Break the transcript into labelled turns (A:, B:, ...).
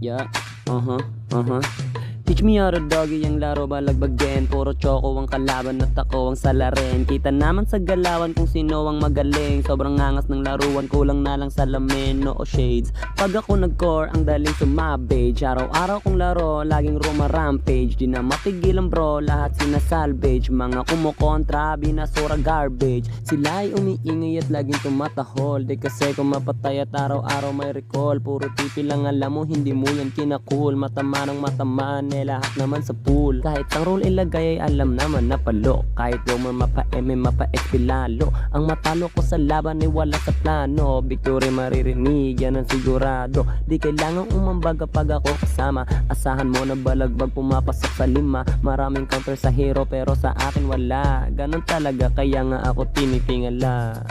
A: Yeah, Teach me how to doggy ang laro balagbagin. Puro choco ang kalaban at ako ang salarin. Kita naman sa galawan kung sino ang magaling. Sobrang angas ng laruan, kulang na lang salamin. No shades, pag ako nag-core ang daling sumabage. Araw-araw kong laro, laging rumarampage. Di na mapigilan bro, lahat sinasalvage. Mga kumukontra, binasura garbage. Sila ay umiingay at laging tumatahol. Di kasi kung mapatay at araw-araw may recall. Puro tipi lang alam mo, hindi mo yan kinakul. Matama ng matamaan, lahat naman sa pool. Kahit ang role ilagay ay alam naman na palo. Kahit mo mapa-M, mapa-XP lalo. Ang matalo ko sa laban ay wala sa plano. Victory maririnig, yan ang sigurado. Di kailangang umambaga pag ako kasama. Asahan mo na balagbag pumapasok sa lima. Maraming counter sa hero pero sa akin wala. Ganon talaga kaya nga ako tinitingala.